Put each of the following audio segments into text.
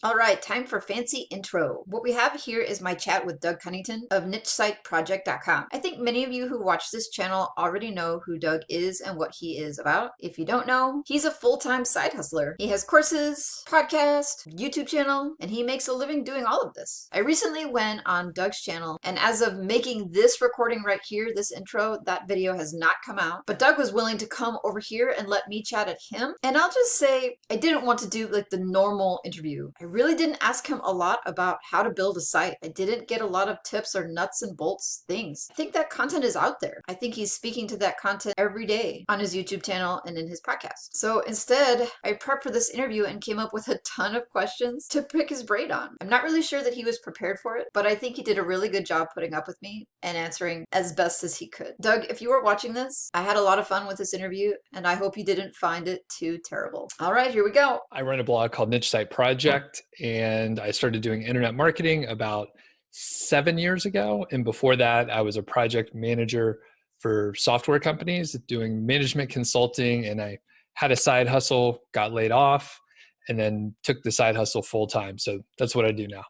All right, time for fancy intro. What we have here is my chat with Doug Cunnington of nichesiteproject.com. I think many of you who watch this channel already know who Doug is and what he is about. If you don't know, he's a full-time side hustler. He has courses, podcast, YouTube channel, and he makes a living doing all of this. I recently went on Doug's channel, and as of making this recording right here, this intro, that video has not come out, but Doug was willing to come over here and let me chat at him. And I'll just say, I didn't want to do like the normal interview. I really didn't ask him a lot about how to build a site. I didn't get a lot of tips or nuts and bolts things. I think that content is out there. I think he's speaking to that content every day on his YouTube channel and in his podcast. So instead, I prepped for this interview and came up with a ton of questions to pick his brain on. I'm not really sure that he was prepared for it, but I think he did a really good job putting up with me and answering as best as he could. Doug, if you are watching this, I had a lot of fun with this interview and I hope you didn't find it too terrible. All right, here we go. I run a blog called Niche Site Project, and I started doing internet marketing about 7 years ago. And before that, I was a project manager for software companies doing management consulting. And I had a side hustle, got laid off, and then took the side hustle full time. So that's what I do now.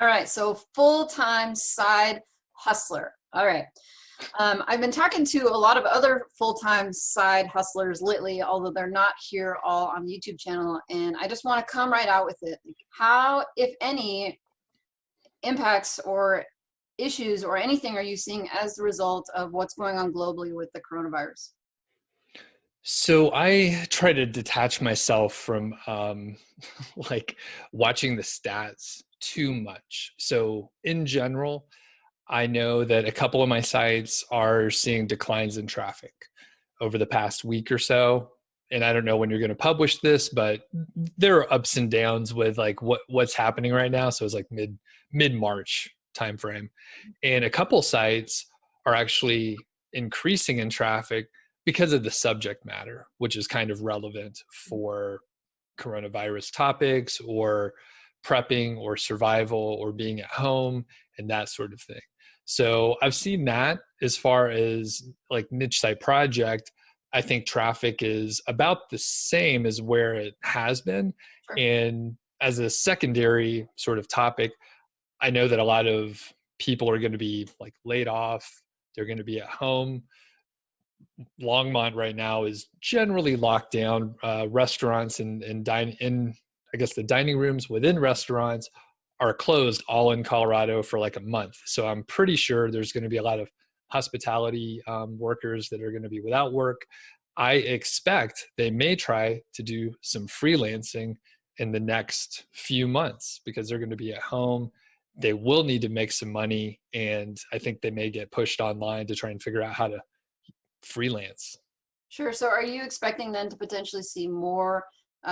All right, so full-time side hustler. All right. I've been talking to a lot of other full-time side hustlers lately, although they're not here all on the YouTube channel, and I just want to come right out with it. How, if any, impacts or issues or anything are you seeing as the result of what's going on globally with the coronavirus? So I try to detach myself from like watching the stats too much. So in general, I know that a couple of my sites are seeing declines in traffic over the past week or so. And I don't know when you're going to publish this, but there are ups and downs with like what's happening right now. So it's like mid-March timeframe. And a couple sites are actually increasing in traffic because of the subject matter, which is kind of relevant for coronavirus topics or prepping or survival or being at home and that sort of thing. So I've seen that as far as like niche site project. I think traffic is about the same as where it has been. Sure. And as a secondary sort of topic, I know that a lot of people are going to be like laid off. They're going to be at home. Longmont right now is generally locked down. Restaurants and dine in, I guess the dining rooms within restaurants are closed all in Colorado for like a month. So I'm pretty sure there's going to be a lot of hospitality workers that are going to be without work. I expect they may try to do some freelancing in the next few months because they're going to be at home. They will need to make some money. And I think they may get pushed online to try and figure out how to freelance. Sure. So are you expecting then to potentially see more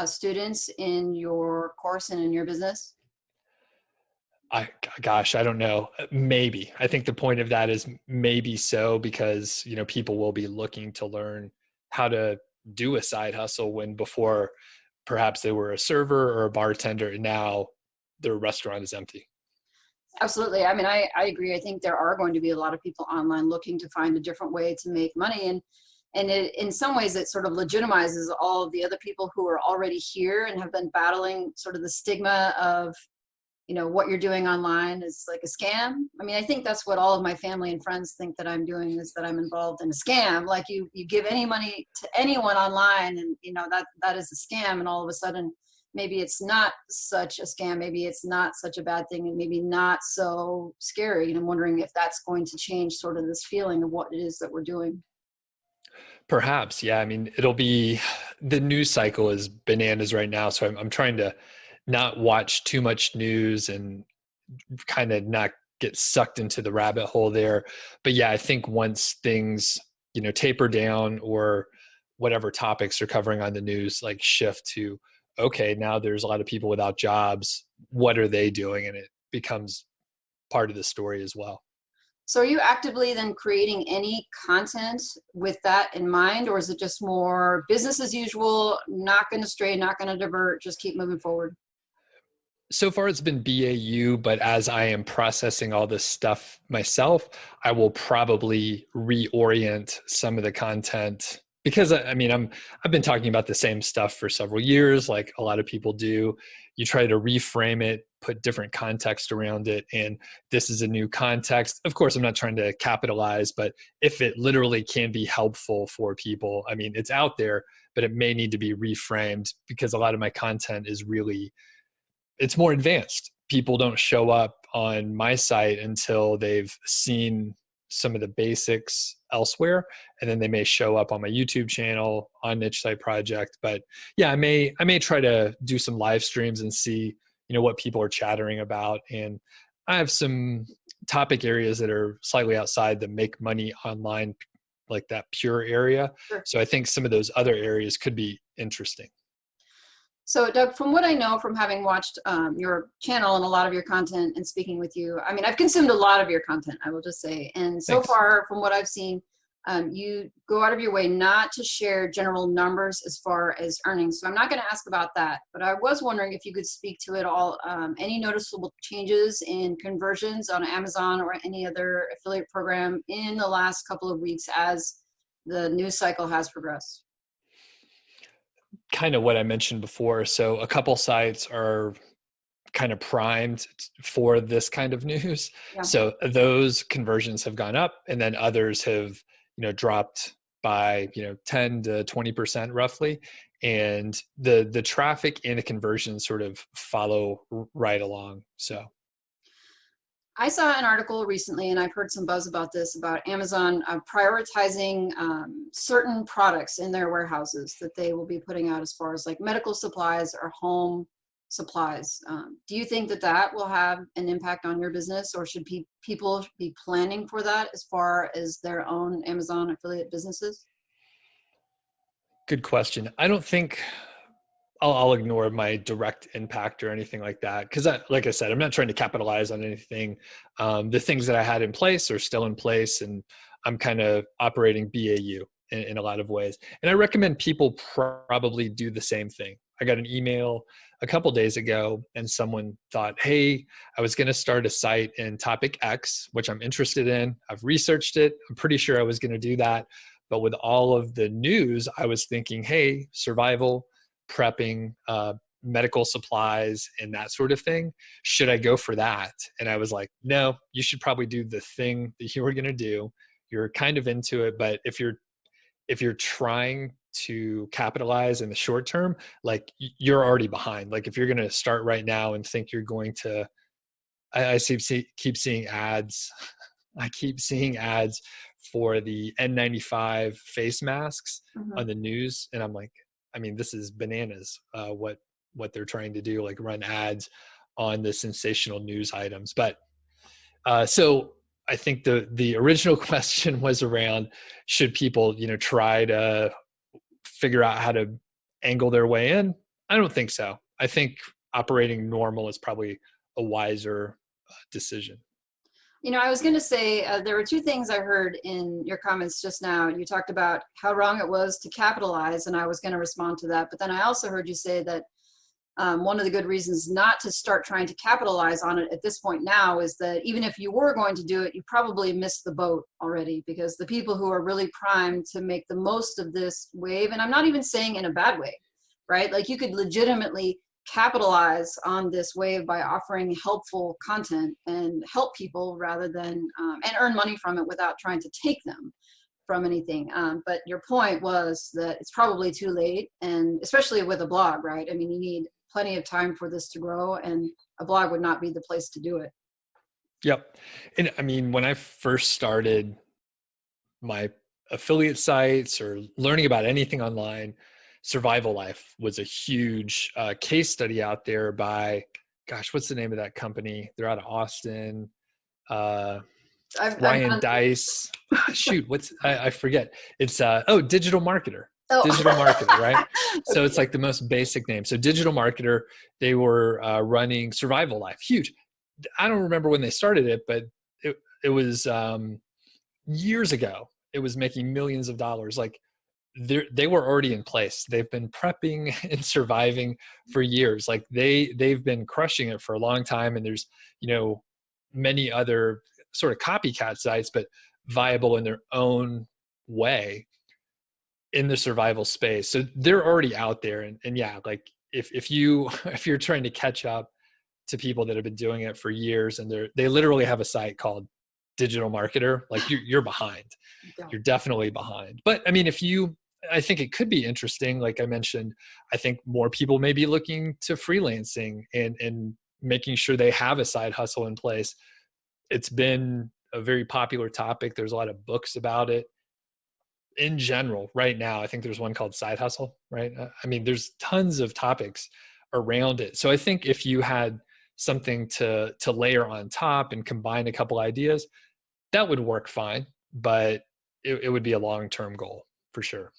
students in your course and in your business? Gosh, I don't know. Maybe. I think the point of that is maybe so because, you know, people will be looking to learn how to do a side hustle when before perhaps they were a server or a bartender and now their restaurant is empty. Absolutely. I mean, I agree. I think there are going to be a lot of people online looking to find a different way to make money. And it, in some ways, it sort of legitimizes all of the other people who are already here and have been battling sort of the stigma of, you know, what you're doing online is like a scam. I mean, I think that's what all of my family and friends think that I'm doing is that I'm involved in a scam. Like you give any money to anyone online and, you know, that is a scam. And all of a sudden, maybe it's not such a scam. Maybe it's not such a bad thing and maybe not so scary. And I'm wondering if that's going to change sort of this feeling of what it is that we're doing. Perhaps, yeah. I mean, it'll be the news cycle is bananas right now. So I'm trying to not watch too much news and kind of not get sucked into the rabbit hole there. But yeah, I think once things, you know, taper down or whatever topics are covering on the news, like shift to, okay, now there's a lot of people without jobs. What are they doing? And it becomes part of the story as well. So are you actively then creating any content with that in mind, or is it just more business as usual, not going to stray, not going to divert, just keep moving forward? So far it's been BAU, but as I am processing all this stuff myself, I will probably reorient some of the content because I mean, I've been talking about the same stuff for several years, like a lot of people do. You try to reframe it, put different context around it, and this is a new context. Of course, I'm not trying to capitalize, but if it literally can be helpful for people, I mean, it's out there, but it may need to be reframed because a lot of my content is really, it's more advanced. People don't show up on my site until they've seen some of the basics elsewhere, and then they may show up on my YouTube channel on Niche Site Project. But yeah, I may try to do some live streams and see, what people are chattering about. And I have some topic areas that are slightly outside the make money online, like that pure area. Sure. So I think some of those other areas could be interesting. So, Doug, from what I know from having watched your channel and a lot of your content and speaking with you, I mean, I've consumed a lot of your content, I will just say. And so Thanks. far, from what I've seen, you go out of your way not to share general numbers as far as earnings. So I'm not going to ask about that, but I was wondering if you could speak to it all. Any noticeable changes in conversions on Amazon or any other affiliate program in the last couple of weeks as the news cycle has progressed? Kind of what I mentioned before. So a couple sites are kind of primed for this kind of news. Yeah. So those conversions have gone up, and then others have, dropped by, 10 to 20% roughly. And the traffic and the conversions sort of follow right along. So I saw an article recently, and I've heard some buzz about this, about Amazon prioritizing certain products in their warehouses that they will be putting out as far as like medical supplies or home supplies. Do you think that that will have an impact on your business, or should people be planning for that as far as their own Amazon affiliate businesses? good question. I don't think I'll ignore my direct impact or anything like that. Cause like I said, I'm not trying to capitalize on anything. The things that I had in place are still in place, and I'm kind of operating BAU in a lot of ways. And I recommend people probably do the same thing. I got an email a couple days ago, and someone thought, hey, I was going to start a site in topic X, which I'm interested in. I've researched it. I'm pretty sure I was going to do that. But with all of the news, I was thinking, hey, survival, prepping, medical supplies, and that sort of thing. Should I go for that? And I was like, no, you should probably do the thing that you were going to do. You're kind of into it, but if you're trying to capitalize in the short term, like you're already behind. Like if you're going to start right now and think you're going to, keep seeing ads. I keep seeing ads for the N95 face masks Mhm. on the news, and I'm like, I mean, this is bananas. What they're trying to do, like run ads on the sensational news items. But so I think the original question was around, should people try to figure out how to angle their way in? I don't think so. I think operating normal is probably a wiser decision. I was going to say there were two things I heard in your comments just now. You talked about how wrong it was to capitalize, and I was going to respond to that. But then I also heard you say that one of the good reasons not to start trying to capitalize on it at this point now is that even if you were going to do it, you probably missed the boat already, because the people who are really primed to make the most of this wave, and I'm not even saying in a bad way, right? Like you could legitimately capitalize on this wave by offering helpful content and help people rather than and earn money from it without trying to take them from anything. But your point was that it's probably too late, and especially with a blog, right? I mean, you need plenty of time for this to grow, and a blog would not be the place to do it. Yep. And I mean, when I first started my affiliate sites or learning about anything online, Survival Life was a huge case study out there by, gosh, what's the name of that company? They're out of Austin. Uh, I've Ryan done. Dice. Shoot, I forget. It's Digital Marketer. Oh. Digital Marketer, right? So it's Okay. like the most basic name. So Digital Marketer, they were running Survival Life. Huge. I don't remember when they started it, but it was years ago. It was making millions of dollars. Like they were already in place. They've been prepping and surviving for years. Like they've been crushing it for a long time. And there's many other sort of copycat sites, but viable in their own way. in the survival space. So they're already out there. And yeah, like if you if you're trying to catch up to people that have been doing it for years and they literally have a site called Digital Marketer, like you're behind. Yeah. You're definitely behind. But I mean, I think it could be interesting. Like I mentioned, I think more people may be looking to freelancing and making sure they have a side hustle in place. It's been a very popular topic. There's a lot of books about it in general right now. I think there's one called Side Hustle, right? I mean, there's tons of topics around it. So I think if you had something to layer on top and combine a couple ideas, that would work fine, but it would be a long-term goal for sure.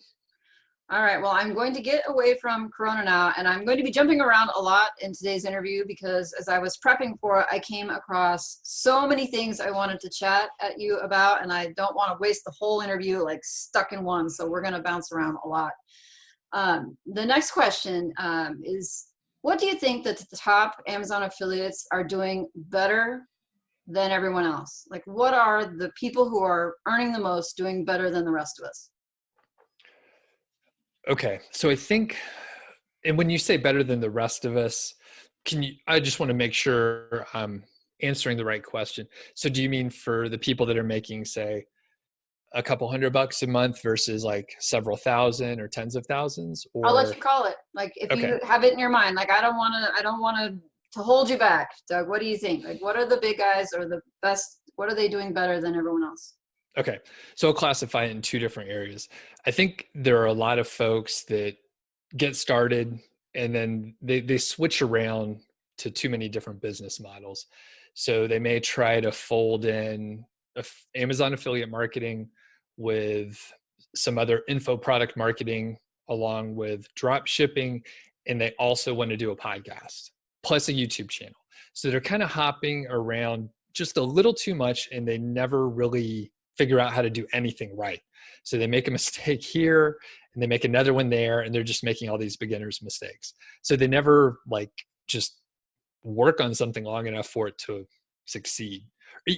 All right, well, I'm going to get away from Corona now, and I'm going to be jumping around a lot in today's interview because as I was prepping for it, I came across so many things I wanted to chat at you about, and I don't want to waste the whole interview like stuck in one, so we're going to bounce around a lot. The next question is, what do you think that the top Amazon affiliates are doing better than everyone else? Like, what are the people who are earning the most doing better than the rest of us? Okay, so I think, and when you say better than the rest of us, I just want to make sure I'm answering the right question. So do you mean for the people that are making, say, a couple $100 a month versus like several thousand or tens of thousands, I'll let you or call it. Like if okay. you have it in your mind, like I don't want to hold you back. Doug, what do you think? Like what are the big guys or the best, what are they doing better than everyone else? Okay. So I'll classify it in two different areas. I think there are a lot of folks that get started and then they switch around to too many different business models. So they may try to fold in Amazon affiliate marketing with some other info product marketing along with drop shipping. And they also want to do a podcast plus a YouTube channel. So they're kind of hopping around just a little too much and they never really figure out how to do anything right. So they make a mistake here and they make another one there and they're just making all these beginners mistakes. So they never like just work on something long enough for it to succeed,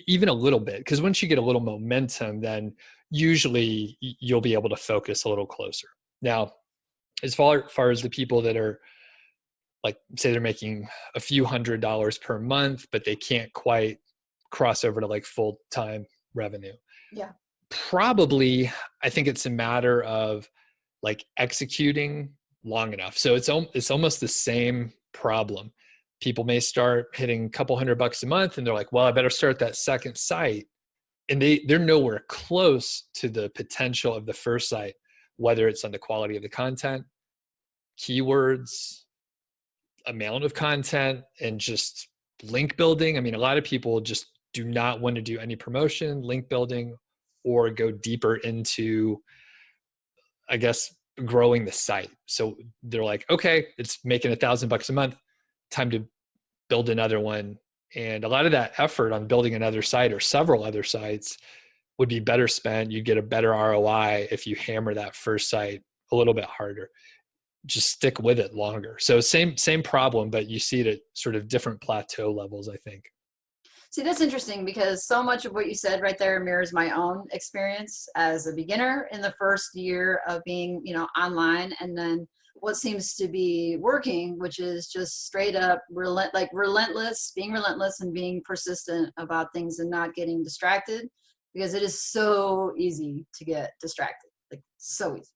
even a little bit. Because once you get a little momentum, then usually you'll be able to focus a little closer. Now, as far as the people that are like, say they're making a few $100s per month, but they can't quite cross over to like full-time revenue. Yeah. Probably, I think it's a matter of like executing long enough. So it's almost the same problem. People may start hitting a couple $100 a month and they're like, well, I better start that second site. And they're nowhere close to the potential of the first site, whether it's on the quality of the content, keywords, amount of content, and just link building. I mean, a lot of people just do not want to do any promotion, link building, or go deeper into, I guess, growing the site. So they're like, okay, it's making $1,000 a month, time to build another one. And a lot of that effort on building another site or several other sites would be better spent. You get a better ROI if you hammer that first site a little bit harder. Just stick with it longer. So same problem, but you see it at sort of different plateau levels, I think. See, that's interesting because so much of what you said right there mirrors my own experience as a beginner in the first year of being, online, and then what seems to be working, which is just straight up relentless, being relentless and being persistent about things and not getting distracted because it is so easy to get distracted, like so easy.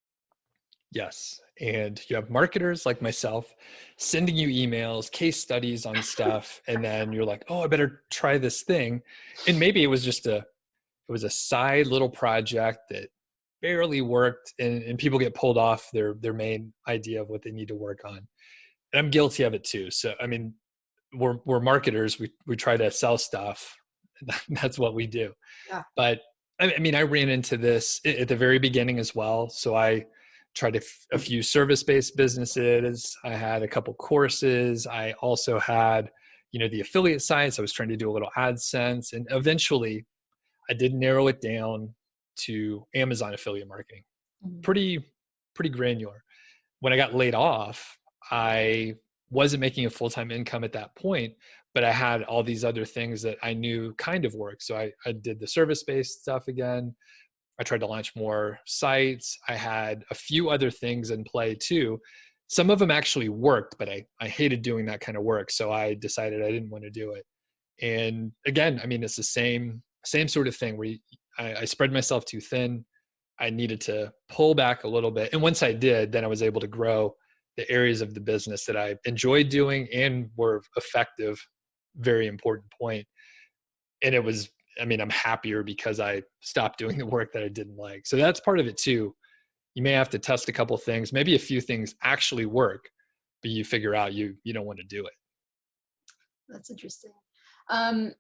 Yes. And you have marketers like myself sending you emails, case studies on stuff. And then you're like, oh, I better try this thing. And maybe it was a side little project that barely worked and people get pulled off their main idea of what they need to work on. And I'm guilty of it too. So, I mean, we're marketers. We try to sell stuff. That's what we do. Yeah. But I mean, I ran into this at the very beginning as well. So I tried a few service-based businesses. I had a couple courses. I also had, the affiliate sites. I was trying to do a little AdSense, and eventually I did narrow it down to Amazon affiliate marketing. Mhm. Pretty granular. When I got laid off, I wasn't making a full-time income at that point, but I had all these other things that I knew kind of worked. So I did the service-based stuff again. I tried to launch more sites. I had a few other things in play too. Some of them actually worked, but I hated doing that kind of work. So I decided I didn't want to do it. And again, I mean, it's the same sort of thing where I spread myself too thin. I needed to pull back a little bit. And once I did, then I was able to grow the areas of the business that I enjoyed doing and were effective. Very important point. And it was, I mean, I'm happier because I stopped doing the work that I didn't like. So that's part of it too. You may have to test a couple things. Maybe a few things actually work, but you figure out you don't want to do it. That's interesting. Um,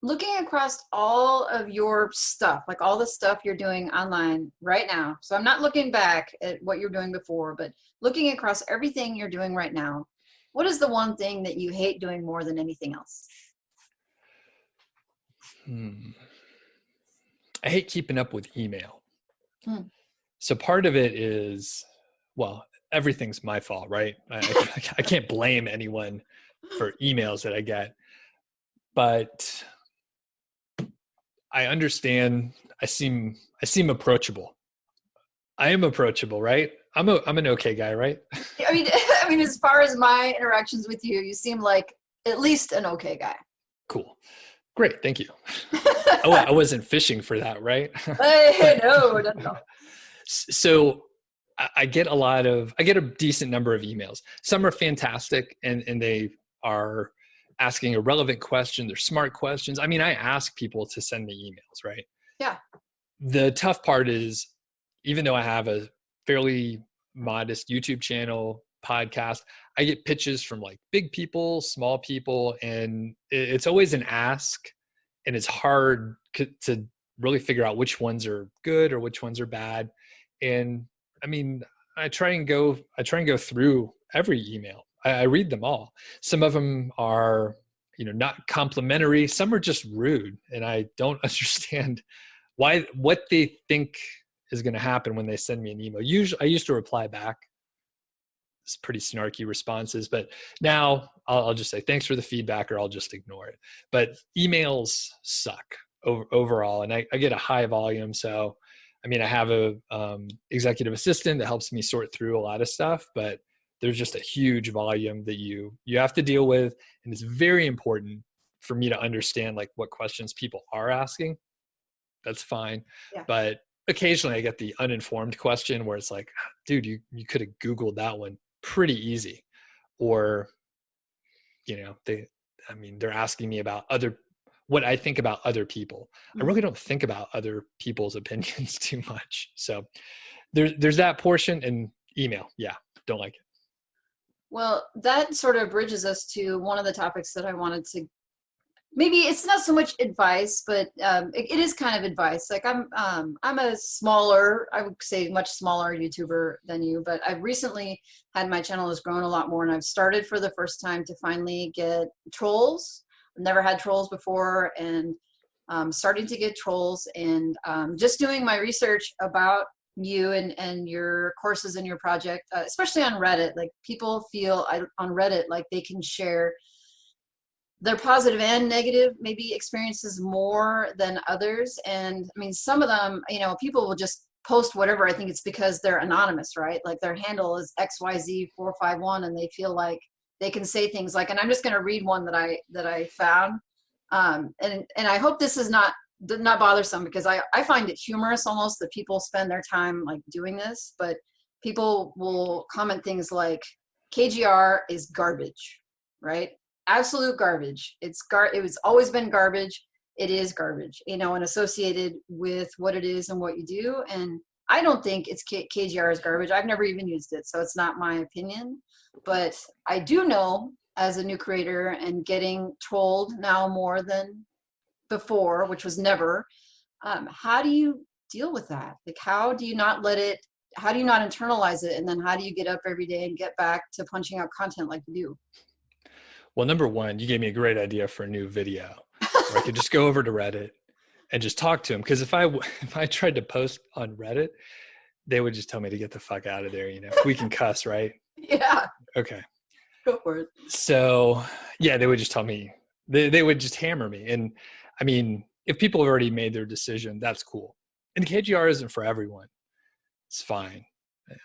Looking across all of your stuff, like all the stuff you're doing online right now. So I'm not looking back at what you're doing before, but looking across everything you're doing right now, what is the one thing that you hate doing more than anything else? I hate keeping up with email. Hmm. So part of it is, well, everything's my fault, right? I can't blame anyone for emails that I get, but I understand. I seem approachable. I am approachable, right? I'm an okay guy, right? I mean, I mean, as far as my interactions with you, you seem like at least an okay guy. Cool. Great. Thank you. Oh, I wasn't fishing for that, right? Hey, But no, no. so I get I get a decent number of emails. Some are fantastic and they are asking a relevant question. They're smart questions. I mean, I ask people to send me emails, right? Yeah. The tough part is, even though I have a fairly modest YouTube channel, podcast, I get pitches from like big people, small people, and it's always an ask, and it's hard to really figure out which ones are good or which ones are bad. And I mean, I try and go through every email. I read them all. Some of them are, not complimentary. Some are just rude, and I don't understand what they think is going to happen when they send me an email. Usually, I used to reply back. It's pretty snarky responses, but now I'll just say thanks for the feedback, or I'll just ignore it. But emails suck overall, and I get a high volume. So, I mean, I have a executive assistant that helps me sort through a lot of stuff, but there's just a huge volume that you have to deal with, and it's very important for me to understand like what questions people are asking. That's fine. Yeah. But occasionally I get the uninformed question where it's like, dude, you could have Googled that one pretty easy. Or, they're asking me about what I think about other people. I Mhm. really don't think about other people's opinions too much. So there's that portion. And email. Yeah. Don't like it. Well, that sort of bridges us to one of the topics that I wanted to, maybe it's not so much advice, but it is kind of advice. Like I'm a smaller, I would say much smaller YouTuber than you, but I've recently had my channel has grown a lot more, and I've started for the first time to finally get trolls. I've never had trolls before, and starting to get trolls, and just doing my research about you and your courses and your project, especially on Reddit. Like people feel on Reddit like they can share their positive and negative maybe experiences more than others. And I mean, some of them, people will just post whatever. I think it's because they're anonymous, right? Like their handle is XYZ451, and they feel like they can say things like, and I'm just going to read one that I found. And I hope this is not bothersome, because I find it humorous almost that people spend their time like doing this, but people will comment things like KGR is garbage, right? Absolute garbage. It was always been garbage. It is garbage, and associated with what it is and what you do. And I don't think KGR is garbage. I've never even used it, so it's not my opinion. But I do know, as a new creator and getting trolled now more than before, which was never, how do you deal with that? Like, how do you not internalize it? And then how do you get up every day and get back to punching out content like you do? Well, number one, you gave me a great idea for a new video where I could just go over to Reddit and just talk to them. Because if I tried to post on Reddit, they would just tell me to get the fuck out of there. We can cuss, right? Yeah, Okay. go for it. So yeah, they would just tell me, they would just hammer me. And I mean, if people have already made their decision, that's cool. And KGR isn't for everyone. It's fine.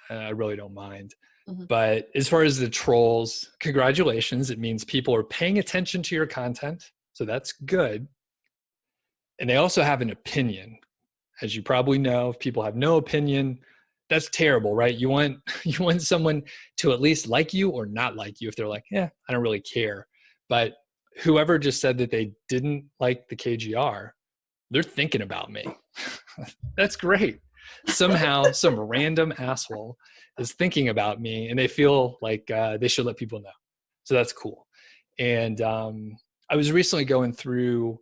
I really don't mind. Hmm. But as far as the trolls, congratulations. It means people are paying attention to your content. So that's good. And they also have an opinion. As you probably know, if people have no opinion, that's terrible, right? You want you want someone to at least like you or not like you if they're like, yeah, I don't really care. But whoever just said that they didn't like the KGR, they're thinking about me. That's great. Somehow, some random asshole is thinking about me, and they feel like they should let people know. So that's cool. And I was recently going through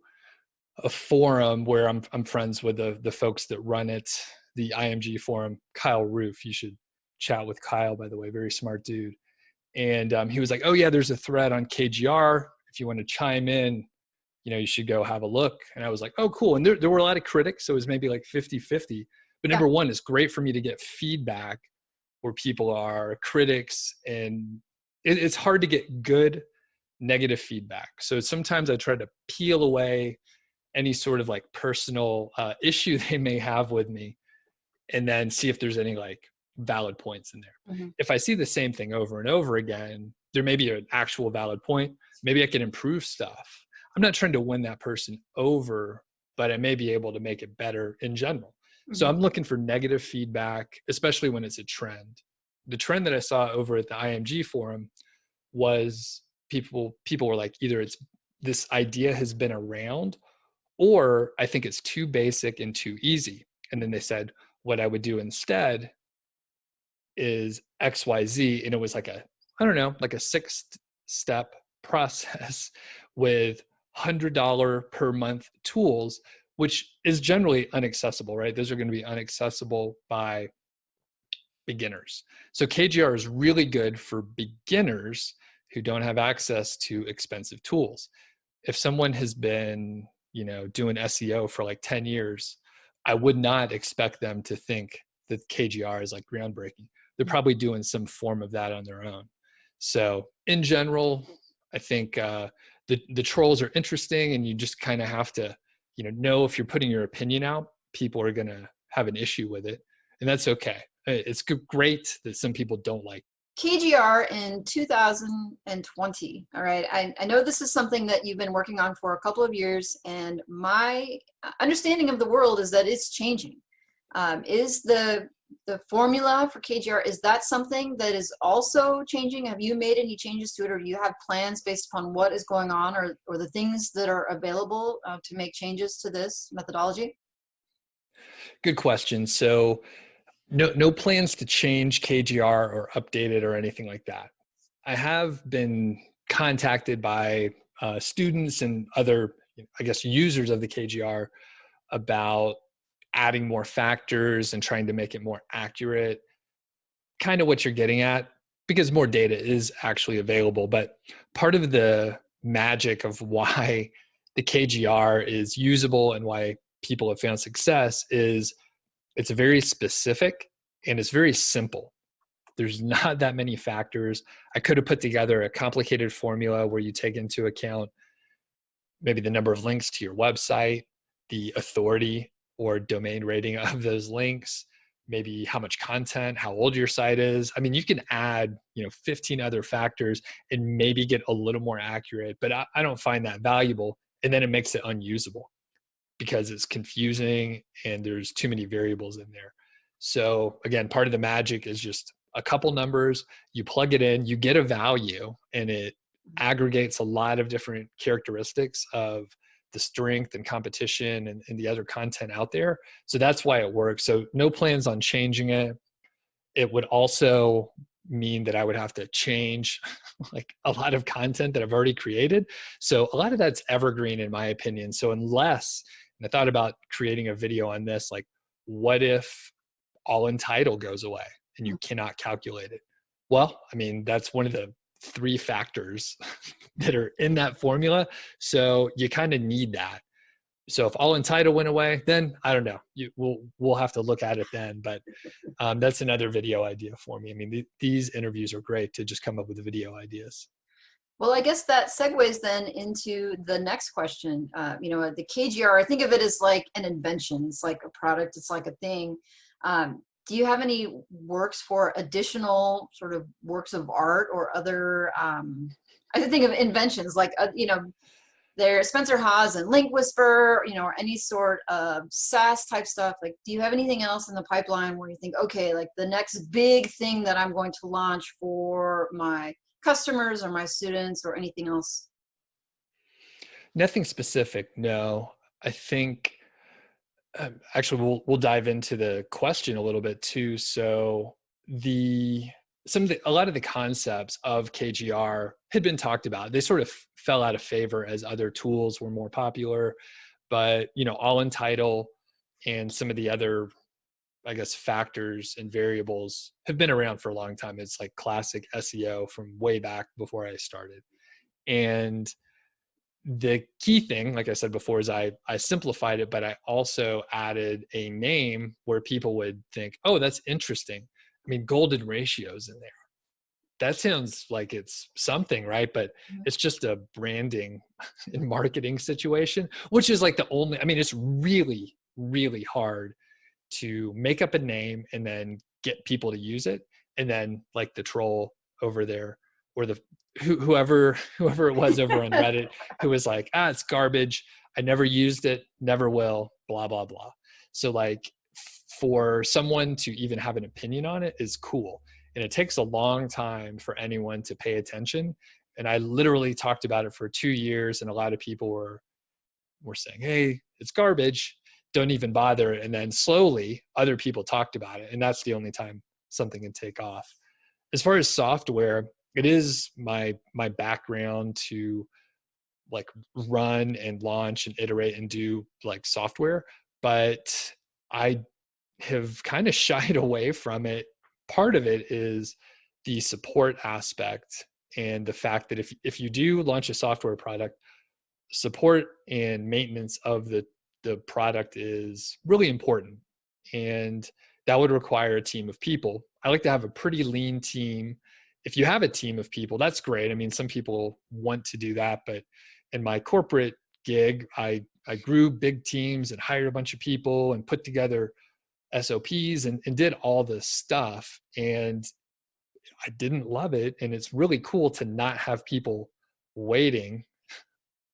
a forum where I'm friends with the folks that run it, the IMG forum. Kyle Roof, you should chat with Kyle, by the way, very smart dude. And he was like, "Oh yeah, there's a thread on KGR. If you want to chime in, you should go have a look." And I was like, "Oh, cool." And there were a lot of critics, so it was maybe like 50-50. But Yeah. number one, it's great for me to get feedback where people are critics, and it's hard to get good negative feedback. So sometimes I try to peel away any sort of like personal issue they may have with me, and then see if there's any like valid points in there. Hmm. If I see the same thing over and over again, there may be an actual valid point. Maybe I can improve stuff. I'm not trying to win that person over, but I may be able to make it better in general. So Hmm. I'm looking for negative feedback, especially when it's a trend. The trend that I saw over at the IMG forum was people were like, either it's this idea has been around, or I think it's too basic and too easy. And then they said, what I would do instead is XYZ. And it was like I don't know, like a 6-step process with $100 per month tools, which is generally inaccessible, right? Those are going to be inaccessible by beginners. So KGR is really good for beginners who don't have access to expensive tools. If someone has been, doing SEO for like 10 years, I would not expect them to think that KGR is like groundbreaking. They're probably doing some form of that on their own. So in general, I think the trolls are interesting, and you just kind of have to, know if you're putting your opinion out, people are going to have an issue with it, and that's okay. It's great that some people don't like. KGR in 2020. All right. I know this is something that you've been working on for a couple of years, and my understanding of the world is that it's changing. Is the formula for KGR, is that something that is also changing? Have you made any changes to it, or do you have plans based upon what is going on, or the things that are available to make changes to this methodology? Good question. So no plans to change KGR or update it or anything like that. I have been contacted by students and other, I guess, users of the KGR about adding more factors and trying to make it more accurate, kind of what you're getting at, because more data is actually available. But part of the magic of why the KGR is usable and why people have found success is it's very specific and it's very simple. There's not that many factors. I could have put together a complicated formula where you take into account maybe the number of links to your website, the authority or domain rating of those links, maybe how much content, how old your site is. I mean, you can add, 15 other factors and maybe get a little more accurate, but I don't find that valuable. And then it makes it unusable because it's confusing and there's too many variables in there. So again, part of the magic is just a couple numbers, you plug it in, you get a value, and it aggregates a lot of different characteristics of the strength and competition and the other content out there. So that's why it works. So no plans on changing it. It would also mean that I would have to change like a lot of content that I've already created. So a lot of that's evergreen in my opinion. So unless, and I thought about creating a video on this, like what if all in title goes away and you cannot calculate it? Well, I mean, that's one of the 3 factors that are in that formula. So you kind of need that. So if all in title went away, then I don't know. We'll have to look at it then. But that's another video idea for me. I mean, these interviews are great to just come up with the video ideas. Well, I guess that segues then into the next question. The KGR, I think of it as like an invention. It's like a product, it's like a thing. Do you have any works for additional sort of works of art or other, I can think of inventions like, there Spencer Haas and Link Whisper, or any sort of SaaS type stuff. Like, do you have anything else in the pipeline where you think, okay, like the next big thing that I'm going to launch for my customers or my students or anything else? Nothing specific, no. I think actually we'll dive into the question a little bit too. So the a lot of the concepts of KGR had been talked about. They sort of fell out of favor as other tools were more popular, but all in title and some of the other, I guess, factors and variables have been around for a long time. It's like classic SEO from way back before I started. And the key thing, like I said before, is I simplified it, but I also added a name where people would think, oh, that's interesting. I mean, golden ratios in there. That sounds like it's something, right? But it's just a branding and marketing situation, which is like the only, I mean, it's really, really hard to make up a name and then get people to use it. And then like the troll over there or whoever it was over on Reddit who was like, it's garbage. I never used it, never will, blah, blah, blah. So like for someone to even have an opinion on it is cool. And it takes a long time for anyone to pay attention. And I literally talked about it for 2 years and a lot of people were saying, hey, it's garbage, don't even bother. And then slowly other people talked about it. And that's the only time something can take off. As far as software, it is my background to like run and launch and iterate and do like software, but I have kind of shied away from it. Part of it is the support aspect and the fact that if you do launch a software product, support and maintenance of the product is really important. And that would require a team of people. I like to have a pretty lean team. If you have a team of people, that's great. I mean, some people want to do that, but in my corporate gig, I grew big teams and hired a bunch of people and put together SOPs and did all this stuff. And I didn't love it. And it's really cool to not have people waiting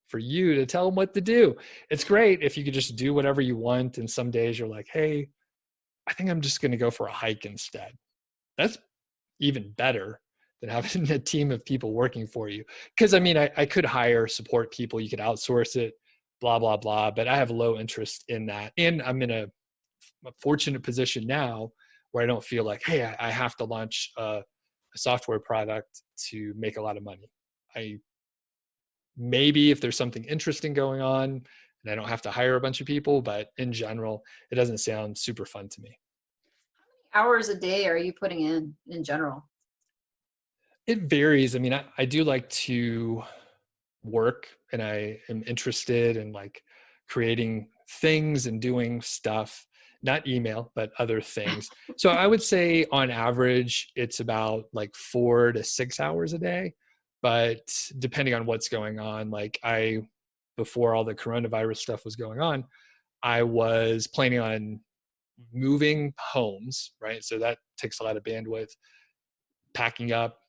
for you to tell them what to do. It's great if you could just do whatever you want. And some days you're like, hey, I think I'm just going to go for a hike instead. That's even better than having a team of people working for you. Because I mean, I could hire support people, you could outsource it, blah, blah, blah. But I have low interest in that. And I'm in a fortunate position now where I don't feel like, hey, I have to launch a software product to make a lot of money. I maybe if there's something interesting going on and I don't have to hire a bunch of people, but in general, it doesn't sound super fun to me. Hours a day are you putting in general? It varies. I mean, I do like to work and I am interested in like creating things and doing stuff, not email, but other things. So I would say on average, it's about like 4 to 6 hours a day. But depending on what's going on, like before all the coronavirus stuff was going on, I was planning on moving homes, right? So that takes a lot of bandwidth, packing up,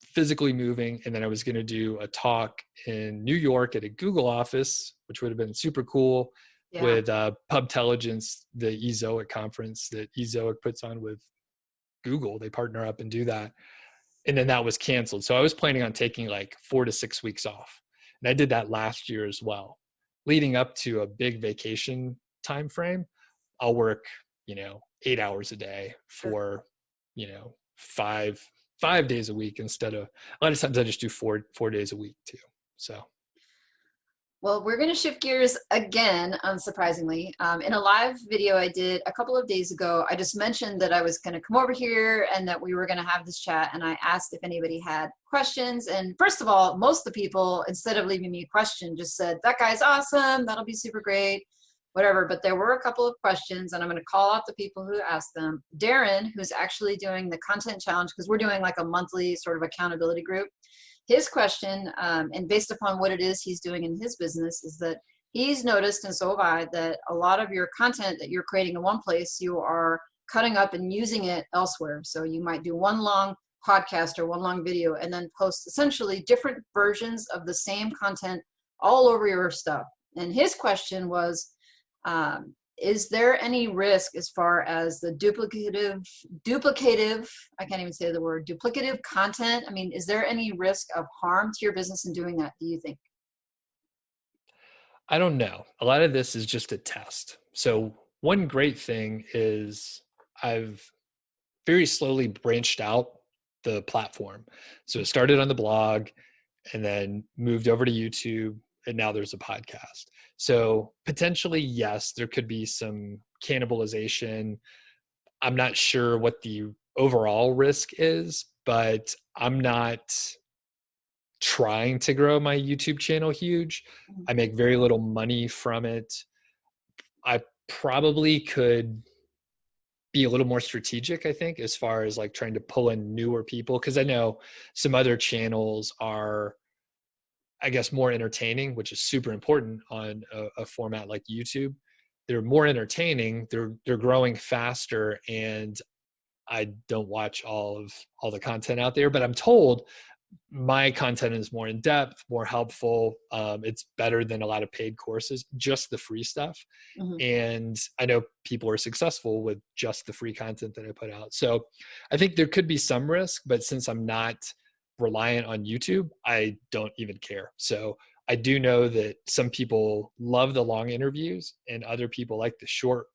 physically moving, and then I was going to do a talk in New York at a Google office, which would have been super cool Yeah. with Pubtelligence, the Ezoic conference that Ezoic puts on with Google. They partner up and do that. And then that was canceled. So I was planning on taking like 4 to 6 weeks off. And I did that last year as well. Leading up to a big vacation time frame, I'll work, 8 hours a day Sure. for, five days a week instead of a lot of times I just do four days a week too. So Well, we're going to shift gears again, unsurprisingly. In a live video I did a couple of days ago, I just mentioned that I was going to come over here and that we were going to have this chat. And I asked if anybody had questions. And first of all, most of the people, instead of leaving me a question, just said, that guy's awesome. That'll be super great, whatever. But there were a couple of questions, and I'm going to call out the people who asked them. Darren, who's actually doing the content challenge, because we're doing like a monthly sort of accountability group. his question, and based upon what it is he's doing in his business, is that he's noticed, and so have I, that a lot of your content that you're creating in one place, you are cutting up and using it elsewhere. So you might do one long podcast or one long video and then post essentially different versions of the same content all over your stuff. And his question was, is there any risk as far as the duplicative, I can't even say the word, duplicative content? I mean, is there any risk of harm to your business in doing that, do you think? I don't know. A lot of this is just a test. So one great thing is I've very slowly branched out the platform. So it started on the blog and then moved over to YouTube, and now there's a podcast. So potentially, yes, there could be some cannibalization. I'm not sure what the overall risk is, but I'm not trying to grow my YouTube channel huge. I make very little money from it. I probably could be a little more strategic, I think, as far as like trying to pull in newer people, because I know some other channels are, I guess, more entertaining, which is super important on a format like YouTube. They're more entertaining, they're growing faster, and I don't watch all the content out there, but I'm told my content is more in depth, more helpful. It's better than a lot of paid courses, just the free stuff. Mm-hmm. And I know people are successful with just the free content that I put out. So I think there could be some risk, but since I'm not reliant on YouTube, I don't even care. So I do know that some people love the long interviews and other people like the short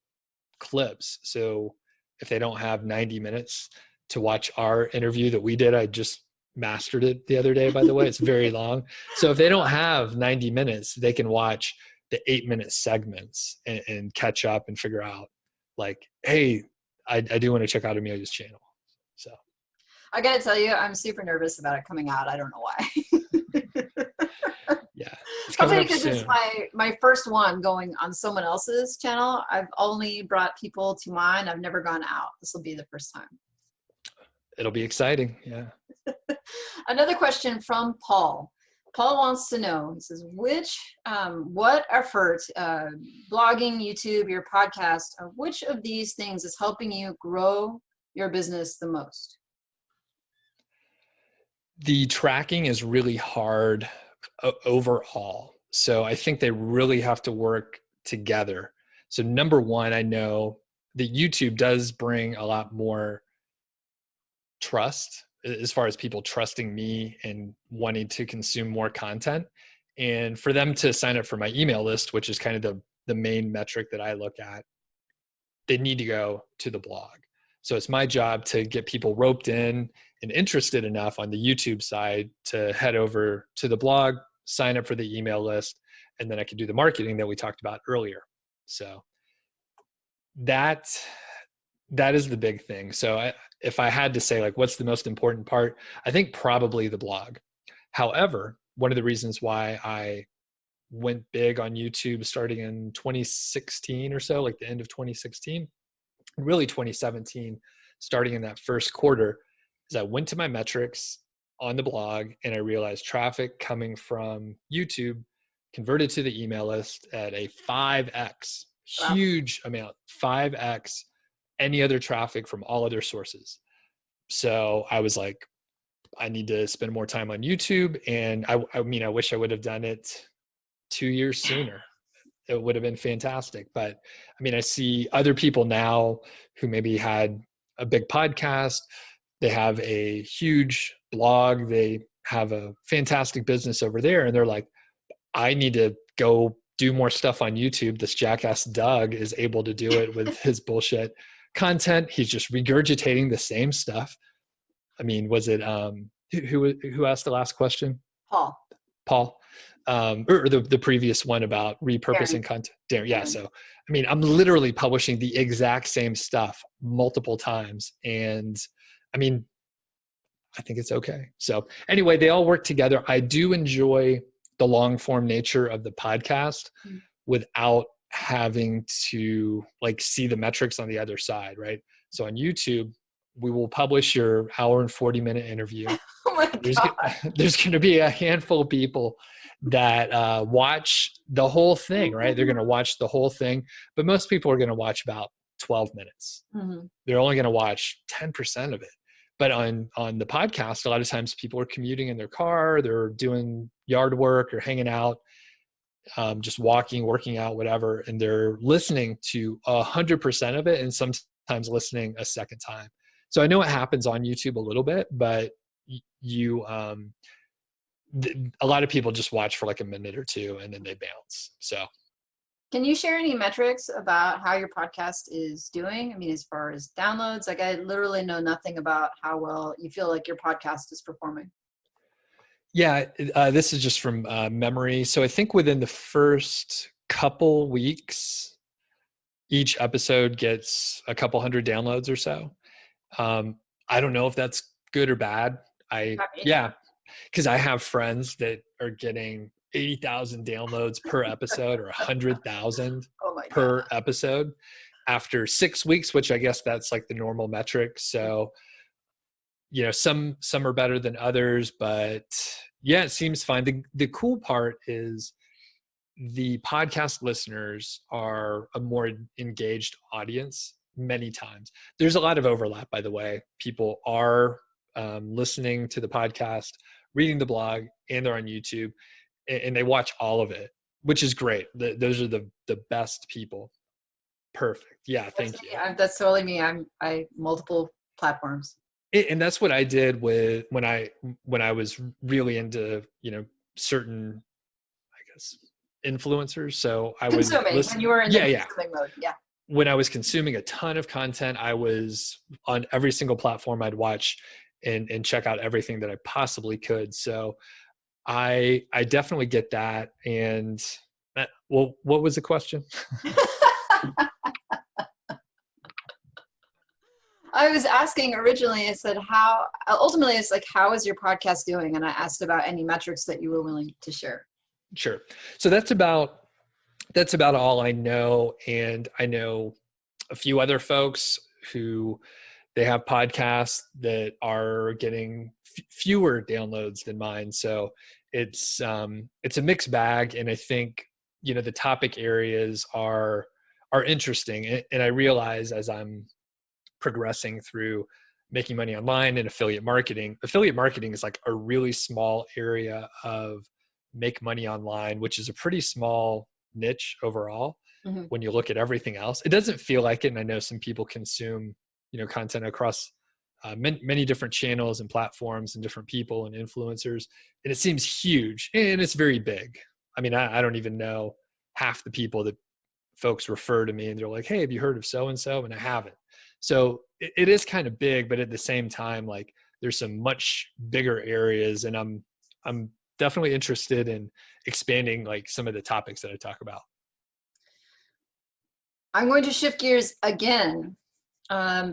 clips. So if they don't have 90 minutes to watch our interview that we did, I just mastered it the other day, by the way. It's very long. So if they don't have 90 minutes, they can watch the 8-minute segments and catch up and figure out like, hey, I do want to check out Amelia's channel. So I gotta tell you, I'm super nervous about it coming out. I don't know why. yeah, it's coming Probably up because it's soon. my first one going on someone else's channel. I've only brought people to mine. I've never gone out. This will be the first time. It'll be exciting. Yeah. Another question from Paul. Paul wants to know, he says, what effort, blogging, YouTube, your podcast, which of these things is helping you grow your business the most? The tracking is really hard overall. So I think they really have to work together. So number one, I know that YouTube does bring a lot more trust as far as people trusting me and wanting to consume more content. And for them to sign up for my email list, which is kind of the main metric that I look at, they need to go to the blog. So it's my job to get people roped in and interested enough on the YouTube side to head over to the blog, sign up for the email list, and then I can do the marketing that we talked about earlier. So that is the big thing. So if I had to say like what's the most important part, I think probably the blog. However, one of the reasons why I went big on YouTube starting in 2016 or so, like the end of 2016, really 2017, starting in that first quarter, is I went to my metrics on the blog and I realized traffic coming from YouTube converted to the email list at a 5x, Wow. huge amount, 5x any other traffic from all other sources. So I was like, I need to spend more time on YouTube. And I mean, I wish I would have done it 2 years sooner. It would have been fantastic. But I mean, I see other people now who maybe had a big podcast, they have a huge blog, they have a fantastic business over there. And they're like, I need to go do more stuff on YouTube. This jackass Doug is able to do it with his bullshit content. He's just regurgitating the same stuff. I mean, was it who asked the last question? Paul. Paul, or the previous one about Darren. repurposing content. Darren, yeah. Darren. So, I mean, I'm literally publishing the exact same stuff multiple times, and I mean, I think it's okay. So, anyway, they all work together. I do enjoy the long form nature of the podcast without having to like see the metrics on the other side, right? So on YouTube, we will publish your hour and 40-minute interview. Oh my There's God. there's going to be a handful of people that watch the whole thing, right? They're going to watch the whole thing, but most people are going to watch about 12 minutes. Mm-hmm. They're only going to watch 10% of it. But on the podcast, a lot of times people are commuting in their car, they're doing yard work or hanging out, just walking, working out, whatever, and they're listening to 100% of it, and sometimes listening a second time. So I know it happens on YouTube a little bit, but you a lot of people just watch for like a minute or two and then they bounce. So Can you share any metrics about how your podcast is doing? I mean, as far as downloads, like I literally know nothing about how well you feel like your podcast is performing. yeah, this is just from memory. So I think within the first couple weeks, each episode gets a couple hundred downloads or so. I don't know if that's good or bad. Happy. Yeah, because I have friends that are getting 80,000 downloads per episode or 100,000 Oh my God. per episode after 6 weeks, which I guess that's like the normal metric. So, some are better than others, but yeah, it seems fine. The cool part is the podcast listeners are a more engaged audience many times. There's a lot of overlap, by the way. People are listening to the podcast, reading the blog, and they're on YouTube, and they watch all of it, which is great. Those are the best people. Perfect. Yeah, thank you. That's totally me. I multiple platforms. And that's what I did with when I was really into certain, I guess, influencers. So I would Consuming listen. when you were in the Yeah. consuming mode. Yeah. When I was consuming a ton of content, I was on every single platform I'd watch and check out everything that I possibly could. So I definitely get that. And well, what was the question? I was asking originally, I said, ultimately it's like, how is your podcast doing? And I asked about any metrics that you were willing to share. Sure. So that's about all I know. And I know a few other folks who they have podcasts that are getting fewer downloads than mine. So it's a mixed bag. And I think, the topic areas are interesting. And I realize as I'm progressing through making money online and affiliate marketing is like a really small area of make money online, which is a pretty small niche overall. Mm-hmm. When you look at everything else, it doesn't feel like it. And I know some people consume, content across many different channels and platforms and different people and influencers. And it seems huge and it's very big. I mean, I don't even know half the people that folks refer to me and they're like, hey, have you heard of so-and-so? And I haven't. So it is kind of big, but at the same time, like there's some much bigger areas, and I'm definitely interested in expanding like some of the topics that I talk about. I'm going to shift gears again,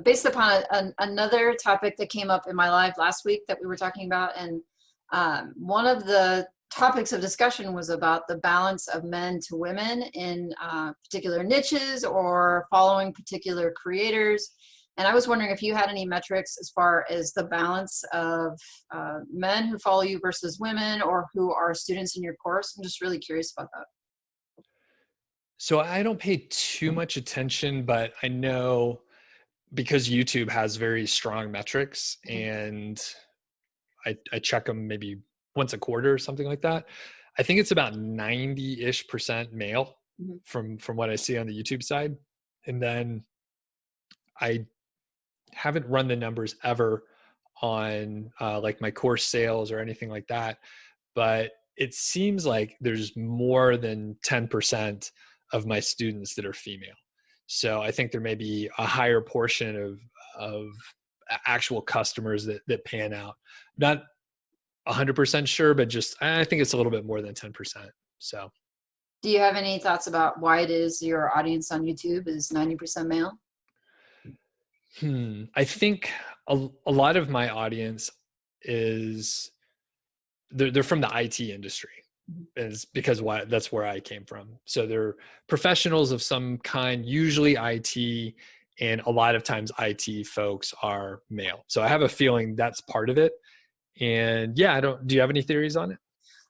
based upon another topic that came up in my live last week that we were talking about. And one of the topics of discussion was about the balance of men to women in particular niches or following particular creators. And I was wondering if you had any metrics as far as the balance of men who follow you versus women or who are students in your course. I'm just really curious about that. So I don't pay too much attention, but I know because YouTube has very strong metrics, and I check them maybe once a quarter or something like that. I think it's about 90-ish% male from what I see on the YouTube side. And then I haven't run the numbers ever on like my course sales or anything like that, but it seems like there's more than 10% of my students that are female. So I think there may be a higher portion of actual customers that pan out. Not 100% sure, but just I think it's a little bit more than 10%. So do you have any thoughts about why it is your audience on YouTube is 90% male? I think a lot of my audience is they're from the IT industry. Is because that's where I came from. So they're professionals of some kind, usually IT, And a lot of times IT folks are male. So I have a feeling that's part of it. And yeah, do you have any theories on it?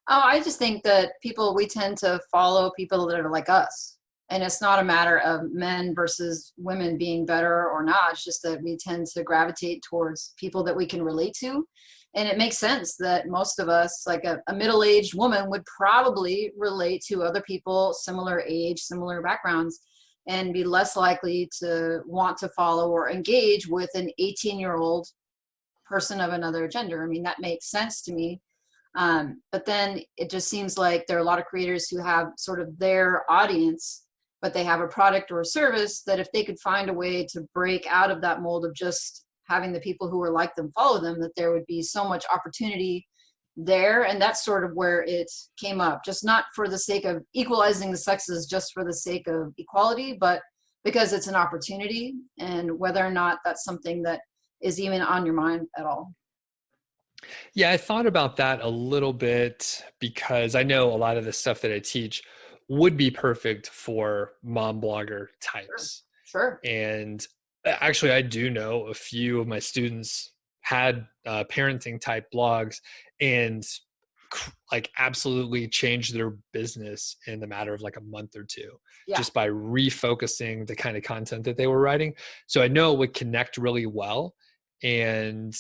Oh, I just think that we tend to follow people that are like us. And it's not a matter of men versus women being better or not. It's just that we tend to gravitate towards people that we can relate to. And it makes sense that most of us, like a middle-aged woman, would probably relate to other people similar age, similar backgrounds, and be less likely to want to follow or engage with an 18-year-old person of another gender. I mean, that makes sense to me. But then it just seems like there are a lot of creators who have sort of their audience, but they have a product or a service that if they could find a way to break out of that mold of just having the people who are like them follow them, that there would be so much opportunity there. And that's sort of where it came up, just not for the sake of equalizing the sexes, just for the sake of equality, but because it's an opportunity, and whether or not that's something that is even on your mind at all. Yeah, I thought about that a little bit because I know a lot of the stuff that I teach would be perfect for mom blogger Sure. types. Sure. And actually, I do know a few of my students had parenting type blogs and like absolutely changed their business in the matter of like a month or two Yeah. just by refocusing the kind of content that they were writing. So I know it would connect really well. And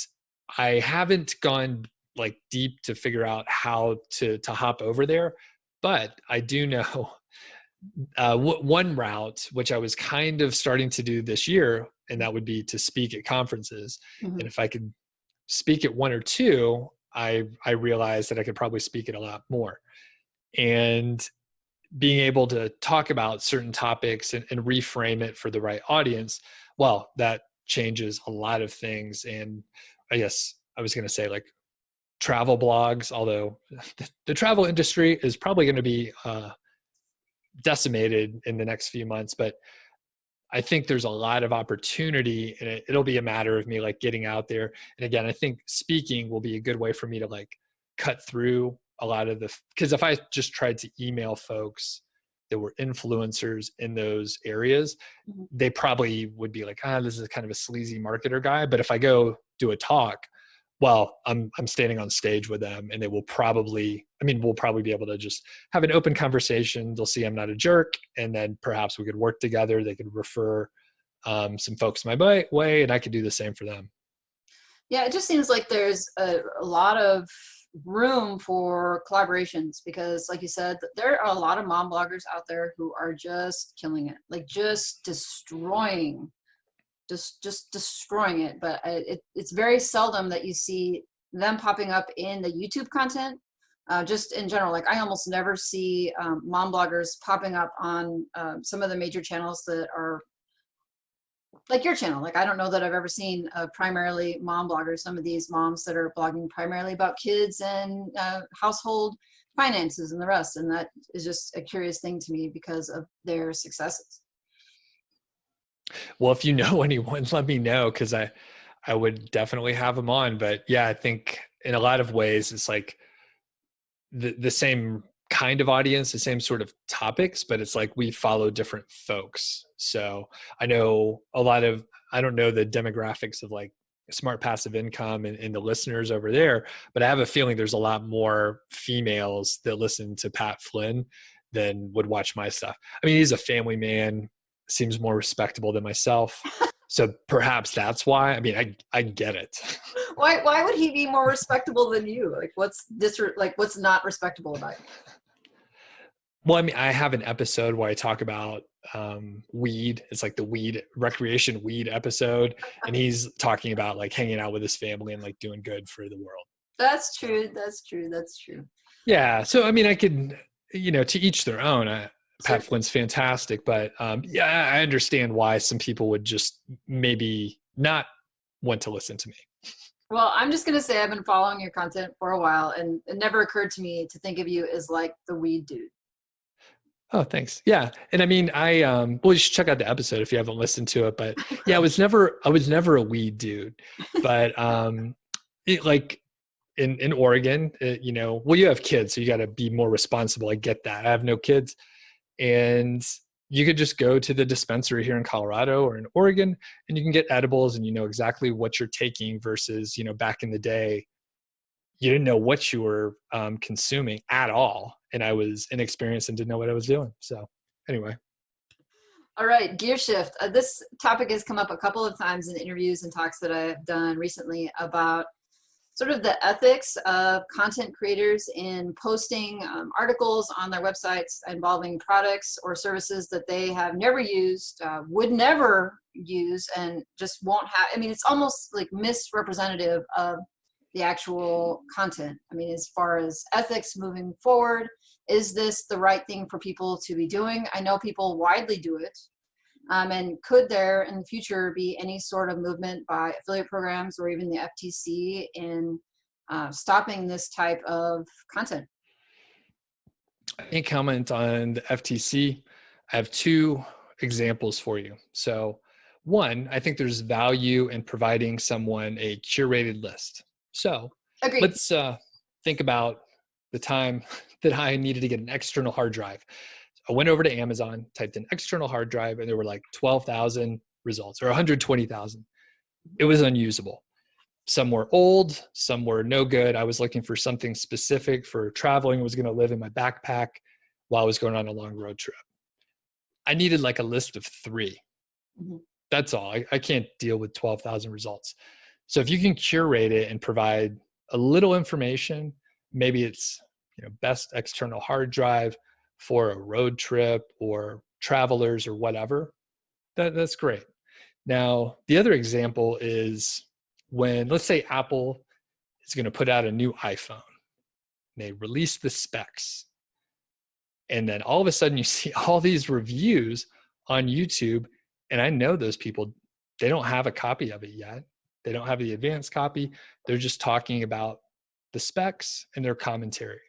I haven't gone like deep to figure out how to hop over there, but I do know one route which I was kind of starting to do this year, and that would be to speak at conferences. Mm-hmm. And if I could speak at one or two, I realized that I could probably speak at a lot more. And being able to talk about certain topics and reframe it for the right audience, well, that changes a lot of things. And I guess I was going to say like travel blogs, although the travel industry is probably going to be decimated in the next few months, but I think there's a lot of opportunity, and it'll be a matter of me like getting out there. And again, I think speaking will be a good way for me to like cut through a lot of because if I just tried to email folks that were influencers in those areas, Mm-hmm. they probably would be like, this is kind of a sleazy marketer guy. But if I go do a talk, well, I'm standing on stage with them, and they will probably, I mean, we'll probably be able to just have an open conversation. They'll see I'm not a jerk, and then perhaps we could work together. They could refer some folks my way, and I could do the same for them. Yeah, it just seems like there's a lot of room for collaborations because, like you said, there are a lot of mom bloggers out there who are just killing it, like just destroying it. But it's very seldom that you see them popping up in the YouTube content. Just in general, like I almost never see mom bloggers popping up on some of the major channels that are like your channel. Like I don't know that I've ever seen primarily mom bloggers, some of these moms that are blogging primarily about kids and household finances and the rest. And that is just a curious thing to me because of their successes. Well, if you know anyone, let me know, because I would definitely have them on. But yeah, I think in a lot of ways it's like the same kind of audience, the same sort of topics, but it's like we follow different folks. So I know I don't know the demographics of like smart passive income and the listeners over there, but I have a feeling there's a lot more females that listen to Pat Flynn than would watch my stuff. I mean, he's a family man, seems more respectable than myself. So perhaps that's why. I mean, I get it. Why would he be more respectable than you? Like what's not respectable about you? Well, I mean, I have an episode where I talk about weed. It's like the recreation weed episode. And he's talking about like hanging out with his family and like doing good for the world. That's true. That's true. That's true. Yeah. So, I mean, I could, to each their own. Pat Certainly. Flynn's fantastic, but yeah, I understand why some people would just maybe not want to listen to me. Well, I'm just going to say I've been following your content for a while, and it never occurred to me to think of you as like the weed dude. Oh, thanks. Yeah. And I mean, well, you should check out the episode if you haven't listened to it, but I yeah, will. I was never a weed dude, but, like in Oregon, well, you have kids, so you got to be more responsible. I get that. I have no kids. And You could just go to the dispensary here in Colorado or in Oregon, and you can get edibles, and you know exactly what you're taking versus, back in the day, you didn't know what you were consuming at all. And I was inexperienced and didn't know what I was doing. So anyway. All right, gear shift. This topic has come up a couple of times in interviews and talks that I've done recently about sort of the ethics of content creators in posting articles on their websites involving products or services that they have never used, would never use, and just won't have. I mean, it's almost like misrepresentative of the actual content. I mean, as far as ethics moving forward, is this the right thing for people to be doing? I know people widely do it. And could there in the future be any sort of movement by affiliate programs or even the FTC in stopping this type of content? I can't comment on the FTC. I have two examples for you. So, one, I think there's value in providing someone a curated list. So, Agreed. let's think about the time that I needed to get an external hard drive. I went over to Amazon, typed in external hard drive, and there were like 12,000 results or 120,000. It was unusable. Some were old, some were no good. I was looking for something specific for traveling. I was going to live in my backpack while I was going on a long road trip. I needed like a list of 3. Mm-hmm. That's all. I can't deal with 12,000 results. So if you can curate it and provide a little information, maybe it's best external hard drive for a road trip or travelers or whatever, that's great. Now, the other example is when, let's say, Apple is going to put out a new iPhone. They release the specs. And then all of a sudden you see all these reviews on YouTube. And I know those people, they don't have a copy of it yet. They don't have the advanced copy. They're just talking about the specs and their commentary.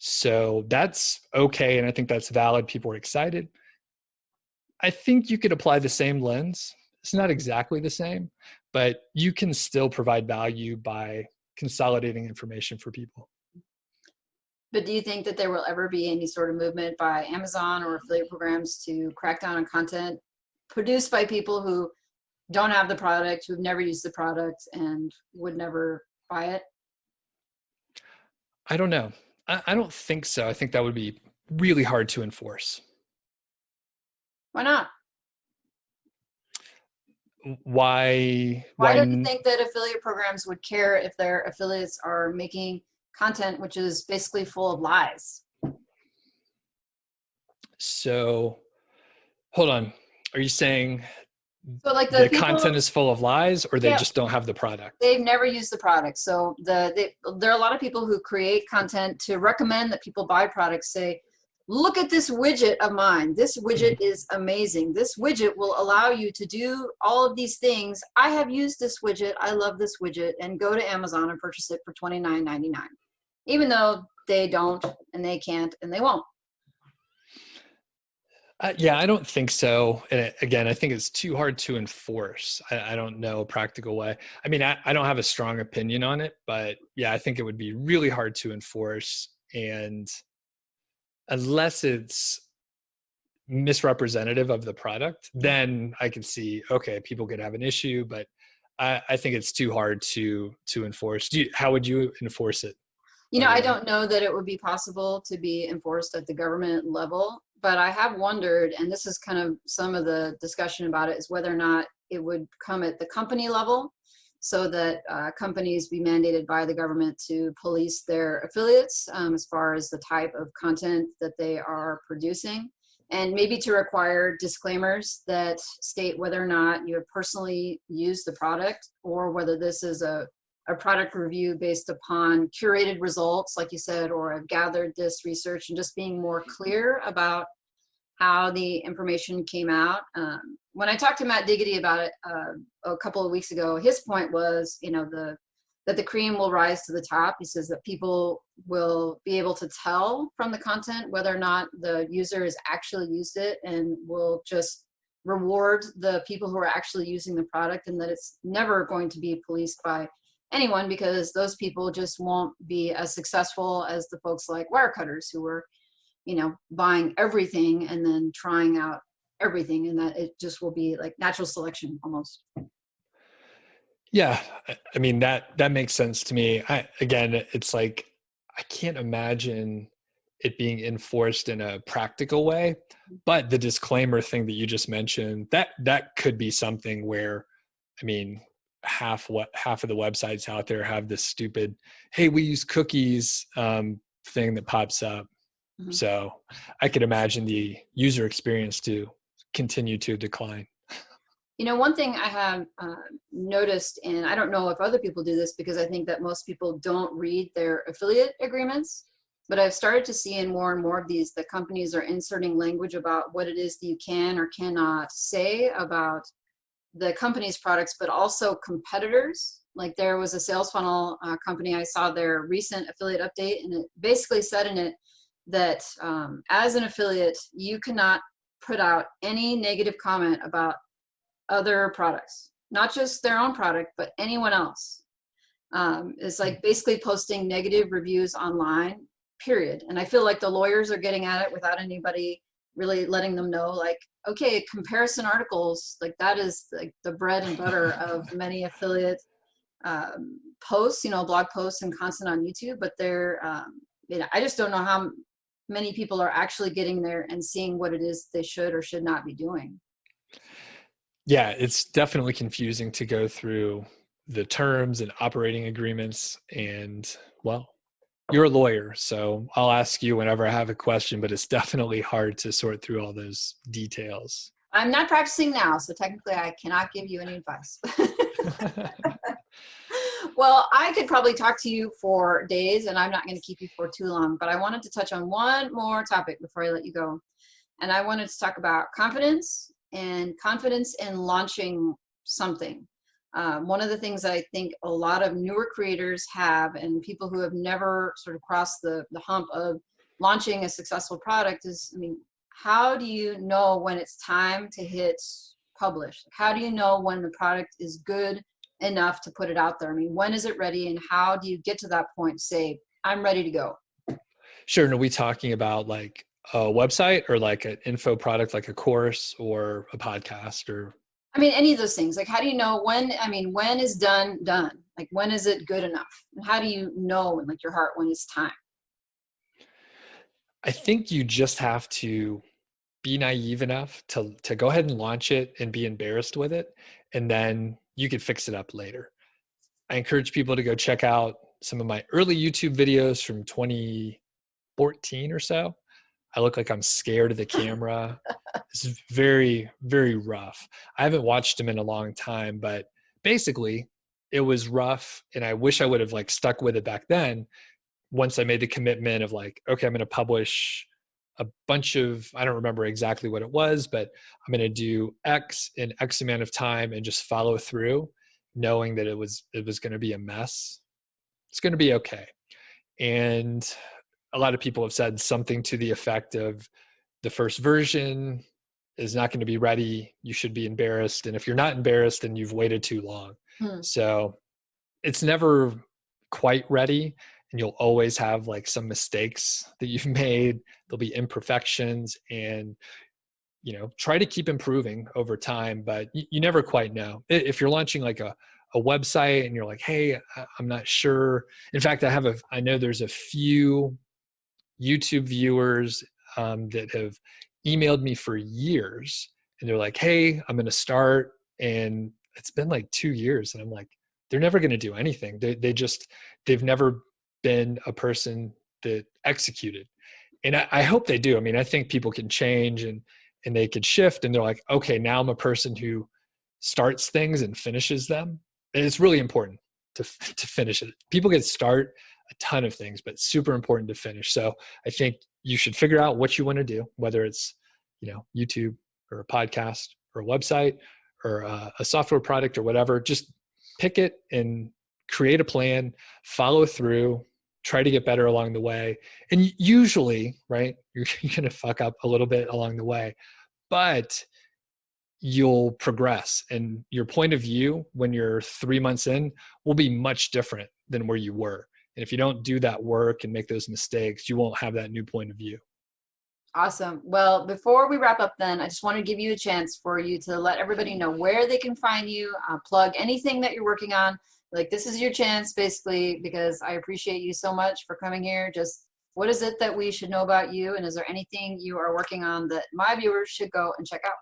So that's okay. And I think that's valid. People are excited. I think you could apply the same lens. It's not exactly the same, but you can still provide value by consolidating information for people. But do you think that there will ever be any sort of movement by Amazon or affiliate programs to crack down on content produced by people who don't have the product, who've never used the product, and would never buy it? I don't know. I don't think so. I think that would be really hard to enforce. Why not? Why? Why don't you think that affiliate programs would care if their affiliates are making content which is basically full of lies? So, hold on. Are you saying So like the people, content is full of lies, or they just don't have the product? They've never used the product. So there are a lot of people who create content to recommend that people buy products, say, look at this widget of mine. This widget is amazing. This widget will allow you to do all of these things. I have used this widget. I love this widget. And go to Amazon and purchase it for $29.99, even though they don't and they can't and they won't. Yeah, I don't think so. And again, I think it's too hard to enforce. I don't know a practical way. I mean, I don't have a strong opinion on it, but yeah, I think it would be really hard to enforce. And unless it's misrepresentative of the product, then I can see, okay, people could have an issue, but I think it's too hard to enforce. How would you enforce it? I don't know that it would be possible to be enforced at the government level, but I have wondered, and this is kind of some of the discussion about it, is whether or not it would come at the company level, so that companies be mandated by the government to police their affiliates as far as the type of content that they are producing, and maybe to require disclaimers that state whether or not you have personally used the product, or whether this is a product review based upon curated results, like you said, or I've gathered this research, and just being more clear about how the information came out. When I talked to Matt Diggity about it a couple of weeks ago, his point was, that the cream will rise to the top. He says that people will be able to tell from the content whether or not the user has actually used it, and will just reward the people who are actually using the product, and that it's never going to be policed by anyone, because those people just won't be as successful as the folks like Wirecutters, who were buying everything and then trying out everything, and that it just will be like natural selection almost. Yeah, I mean that makes sense to me. Again, it's like I can't imagine it being enforced in a practical way, but the disclaimer thing that you just mentioned, that could be something where, I mean, half of the websites out there have this stupid, hey, we use cookies thing that pops up. Mhm. So I could imagine the user experience to continue to decline. One thing I have noticed, and I don't know if other people do this because I think that most people don't read their affiliate agreements, but I've started to see in more and more of these that companies are inserting language about what it is that you can or cannot say about the company's products, but also competitors. Like there was a sales funnel company, I saw their recent affiliate update, and it basically said in it that as an affiliate, you cannot put out any negative comment about other products, not just their own product, but anyone else. It's like basically posting negative reviews online, period. And I feel like the lawyers are getting at it without anybody really letting them know, like, okay, comparison articles, like that is like the bread and butter of many affiliate posts, blog posts and content on YouTube, but I just don't know how many people are actually getting there and seeing what it is they should or should not be doing. Yeah, it's definitely confusing to go through the terms and operating agreements. And well, you're a lawyer, so I'll ask you whenever I have a question, but it's definitely hard to sort through all those details. I'm not practicing now, so technically I cannot give you any advice. Well, I could probably talk to you for days, and I'm not going to keep you for too long, but I wanted to touch on one more topic before I let you go. And I wanted to talk about confidence and confidence in launching something. One of the things I think a lot of newer creators have, and people who have never sort of crossed the hump of launching a successful product is, I mean, how do you know when it's time to hit publish? How do you know when the product is good enough to put it out there? I mean, when is it ready, and how do you get to that point, say, I'm ready to go? Sure. And are we talking about like a website or like an info product, like a course or a podcast or? I mean, any of those things. Like, how do you know when? I mean, when is done? Like, when is it good enough? And how do you know in like your heart when it's time? I think you just have to be naive enough to go ahead and launch it and be embarrassed with it, and then you could fix it up later. I encourage people to go check out some of my early YouTube videos from 2014 or so. I look like I'm scared of the camera. It's very, very rough. I haven't watched them in a long time, but basically it was rough, and I wish I would have like stuck with it back then. Once I made the commitment of like, okay, I'm going to publish a bunch of, I don't remember exactly what it was, but I'm going to do X in X amount of time and just follow through, knowing that it was going to be a mess. It's going to be okay. And a lot of people have said something to the effect of the first version is not going to be ready. You should be embarrassed. And if you're not embarrassed, then you've waited too long. Hmm. So it's never quite ready. And you'll always have like some mistakes that you've made. There'll be imperfections, and try to keep improving over time, but you never quite know. If you're launching like a website and you're like, hey, I'm not sure. In fact, I know there's a few YouTube viewers that have emailed me for years, and they're like, hey, I'm going to start. And it's been like 2 years. And I'm like, they're never going to do anything. They've never been a person that executed. And I hope they do. I mean, I think people can change, and they could shift, and they're like, okay, now I'm a person who starts things and finishes them. And it's really important to finish it. People can start a ton of things, but super important to finish. So I think you should figure out what you want to do, whether it's, YouTube or a podcast or a website or a software product or whatever. Just pick it and create a plan, follow through, try to get better along the way. And usually, right, you're going to fuck up a little bit along the way, but you'll progress, and your point of view when you're 3 months in will be much different than where you were. And if you don't do that work and make those mistakes, you won't have that new point of view. Awesome. Well, before we wrap up, then, I just want to give you a chance for you to let everybody know where they can find you, plug anything that you're working on. Like, this is your chance, basically, because I appreciate you so much for coming here. Just what is it that we should know about you? And is there anything you are working on that my viewers should go and check out?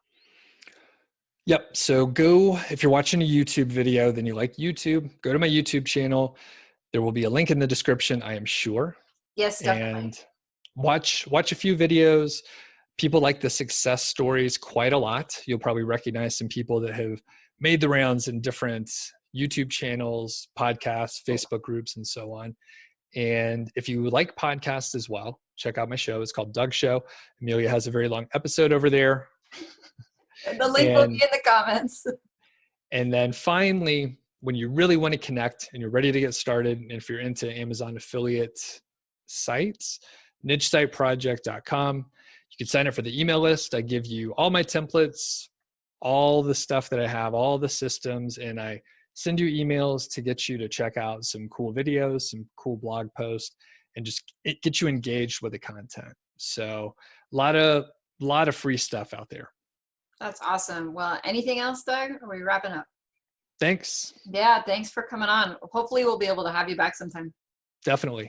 Yep. So go, if you're watching a YouTube video, then you like YouTube, go to my YouTube channel. There will be a link in the description, I am sure. Yes, definitely. And watch a few videos. People like the success stories quite a lot. You'll probably recognize some people that have made the rounds in different YouTube channels, podcasts, Facebook groups, and so on. And if you like podcasts as well, check out my show. It's called Doug Show. Amelia has a very long episode over there. The link will be And in the comments. and then finally, when you really want to connect and you're ready to get started, and if you're into Amazon affiliate sites, nichesiteproject.com. You can sign up for the email list. I give you all my templates, all the stuff that I have, all the systems, and I send you emails to get you to check out some cool videos, some cool blog posts, and just get you engaged with the content. So a lot of free stuff out there. That's awesome. Well, anything else, Doug? Or are we wrapping up? Thanks. Yeah, thanks for coming on. Hopefully, we'll be able to have you back sometime. Definitely.